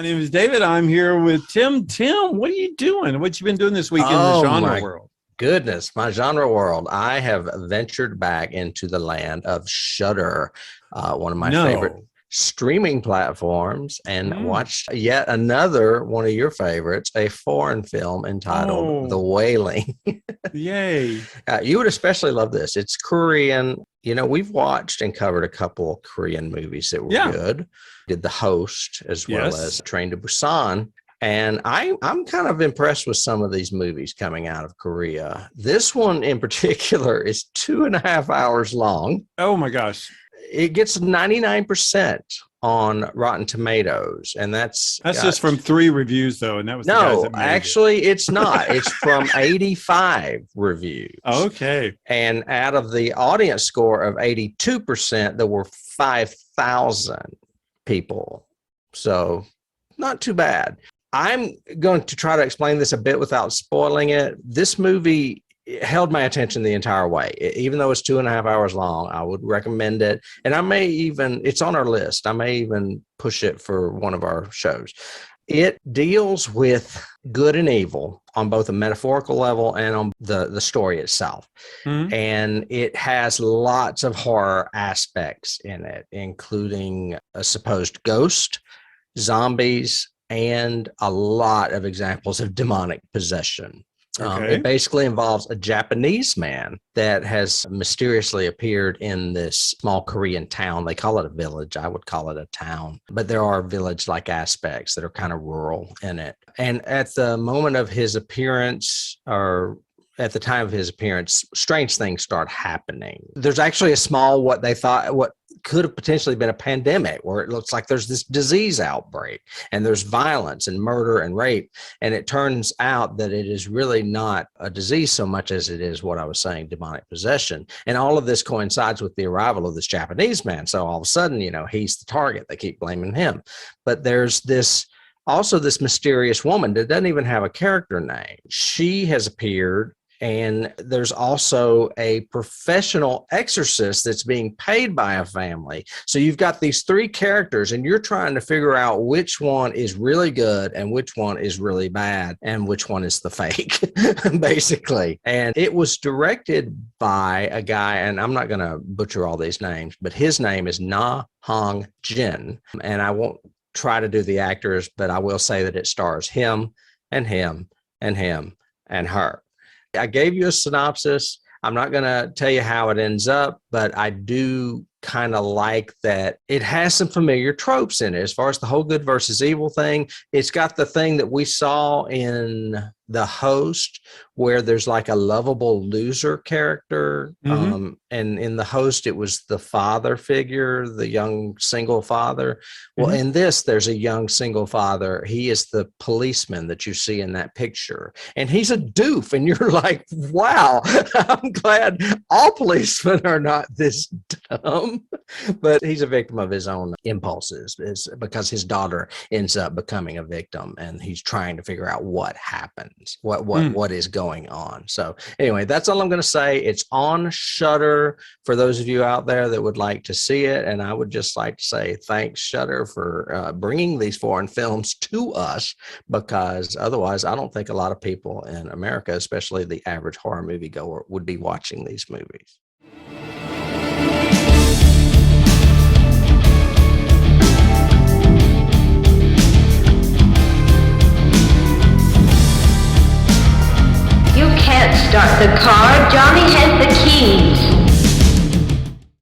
name is David. I'm here with Tim. Tim, what are you doing? What you been doing this week in the genre world? Goodness, my genre world. I have ventured back into the land of Shudder, one of my favorite streaming platforms, and watched yet another one of your favorites, a foreign film entitled The Wailing. Yay. You would especially love this. It's Korean. You know, we've watched and covered a couple of Korean movies that were good. Did The Host as well as Train to Busan. And I'm kind of impressed with some of these movies coming out of Korea. This one in particular is 2.5 hours long. Oh my gosh. It gets 99% on Rotten Tomatoes. And that's just from 3 reviews though. And that was actually it's not. It's from 85 reviews. Okay. And out of the audience score of 82%, there were 5,000 people. So not too bad. I'm going to try to explain this a bit without spoiling it. This movie held my attention the entire way. Even though it's 2.5 hours long, I would recommend it. And it's on our list. I may even push it for one of our shows. It deals with good and evil on both a metaphorical level and on the story itself. And it has lots of horror aspects in it, including a supposed ghost, zombies, and a lot of examples of demonic possession. It basically involves a Japanese man that has mysteriously appeared in this small Korean town. They call it a village. I would call it a town. But there are village-like aspects that are kind of rural in it. And at the moment of his appearance, or at the time of his appearance, strange things start happening. There's actually a small, what could have potentially been a pandemic, where it looks like there's this disease outbreak and there's violence and murder and rape. And it turns out that it is really not a disease so much as it is what I was saying, demonic possession. And all of this coincides with the arrival of this Japanese man. So all of a sudden, he's the target. They keep blaming him. But there's this mysterious woman that doesn't even have a character name. She has appeared. And there's also a professional exorcist that's being paid by a family. So you've got these 3 characters and you're trying to figure out which one is really good and which one is really bad and which one is the fake, basically. And it was directed by a guy, and I'm not going to butcher all these names, but his name is Na Hong Jin. And I won't try to do the actors, but I will say that it stars him and him and him and her. I gave you a synopsis. I'm not going to tell you how it ends up, but I do kind of like that it has some familiar tropes in it. As far as the whole good versus evil thing, it's got the thing that we saw in The Host, where there's like a lovable loser character. And in The Host, it was the father figure, the young single father. Well, in this, there's a young single father. He is the policeman that you see in that picture. And he's a doof. And you're like, wow, I'm glad all policemen are not this dumb. But he's a victim of his own impulses, because his daughter ends up becoming a victim, and he's trying to figure out what happens, what is going on. So anyway, that's all I'm going to say. It's on Shudder for those of you out there that would like to see it. And I would just like to say thanks, Shudder, for bringing these foreign films to us, because otherwise I don't think a lot of people in America, especially the average horror moviegoer, would be watching these movies. You can't start the car. Johnny has the keys.